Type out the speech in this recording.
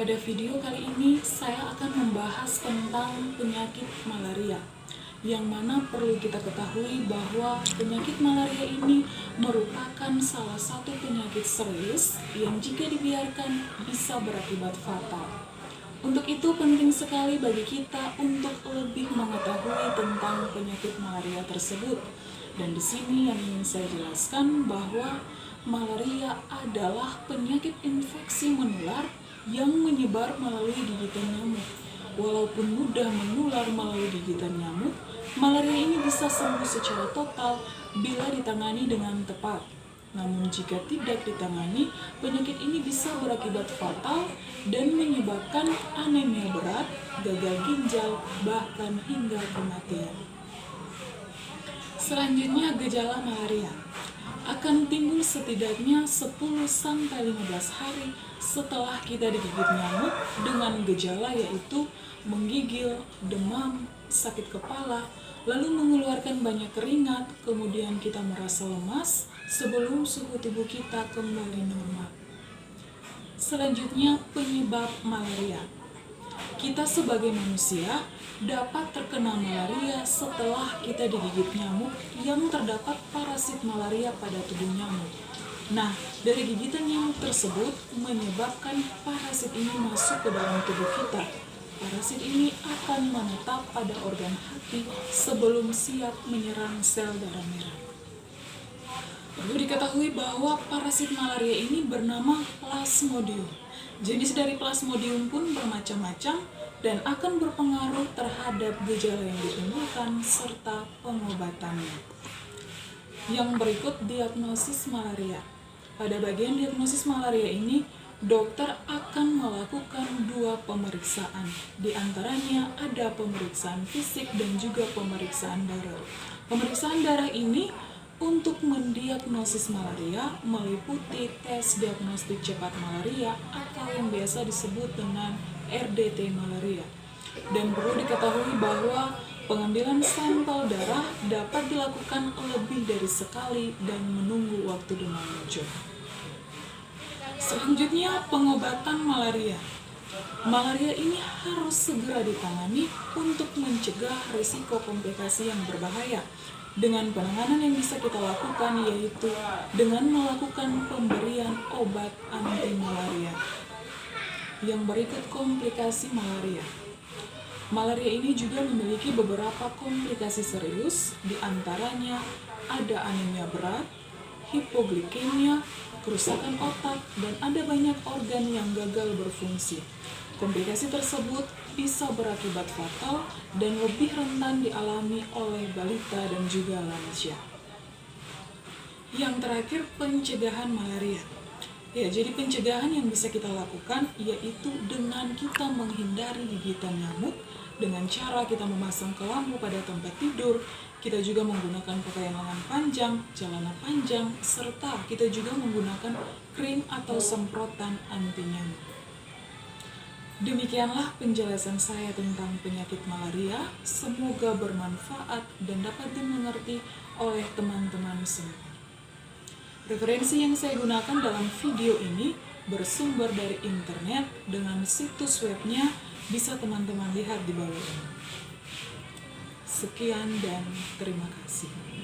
Pada video kali ini saya akan membahas tentang penyakit malaria, yang mana perlu kita ketahui bahwa penyakit malaria ini merupakan salah satu penyakit serius yang jika dibiarkan bisa berakibat fatal. Untuk itu penting sekali bagi kita untuk lebih mengetahui tentang penyakit malaria tersebut. Dan di sini yang ingin saya jelaskan bahwa malaria adalah penyakit infeksi menular yang menyebar melalui gigitan nyamuk. Walaupun mudah menular melalui gigitan nyamuk, malaria ini bisa sembuh secara total bila ditangani dengan tepat. Namun jika tidak ditangani, penyakit ini bisa berakibat fatal dan menyebabkan anemia berat, gagal ginjal, bahkan hingga kematian. Selanjutnya, gejala malaria akan timbul setidaknya 10-15 hari setelah kita digigit nyamuk dengan gejala yaitu menggigil, demam, sakit kepala, lalu mengeluarkan banyak keringat, kemudian kita merasa lemas sebelum suhu tubuh kita kembali normal. Selanjutnya, penyebab malaria. Kita sebagai manusia dapat terkena malaria setelah kita digigit nyamuk yang terdapat parasit malaria pada tubuh nyamuk. Nah, dari gigitan nyamuk tersebut menyebabkan parasit ini masuk ke dalam tubuh kita. Parasit ini akan menetap pada organ hati sebelum siap menyerang sel darah merah. Perlu diketahui bahwa parasit malaria ini bernama Plasmodium. Jenis dari Plasmodium pun bermacam-macam dan akan berpengaruh terhadap gejala yang ditimbulkan serta pengobatannya. Yang berikut diagnosis malaria. Pada bagian diagnosis malaria ini, dokter akan melakukan 2 pemeriksaan. Di antaranya ada pemeriksaan fisik dan juga pemeriksaan darah. Pemeriksaan darah ini untuk mendiagnosis malaria meliputi tes diagnostik cepat malaria atau yang biasa disebut dengan RDT malaria. Dan perlu diketahui bahwa pengambilan sampel darah dapat dilakukan lebih dari sekali dan menunggu waktu demam muncul. Selanjutnya, pengobatan malaria. Malaria ini harus segera ditangani untuk mencegah risiko komplikasi yang berbahaya. Dengan penanganan yang bisa kita lakukan yaitu dengan melakukan pemberian obat anti malaria. Yang berikut komplikasi malaria. Malaria ini juga memiliki beberapa komplikasi serius, di antaranya ada anemia berat, hipoglikemia, kerusakan otak, dan ada banyak organ yang gagal berfungsi. Komplikasi tersebut bisa berakibat fatal dan lebih rentan dialami oleh balita dan juga lansia. Yang terakhir, pencegahan malaria. Ya, jadi pencegahan yang bisa kita lakukan yaitu dengan kita menghindari gigitan nyamuk dengan cara kita memasang kelambu pada tempat tidur, kita juga menggunakan pakaian lengan panjang, celana panjang, serta kita juga menggunakan krim atau semprotan anti nyamuk. Demikianlah penjelasan saya tentang penyakit malaria. Semoga bermanfaat dan dapat dimengerti oleh teman-teman semua. Referensi yang saya gunakan dalam video ini bersumber dari internet dengan situs webnya bisa teman-teman lihat di bawah ini. Sekian dan terima kasih.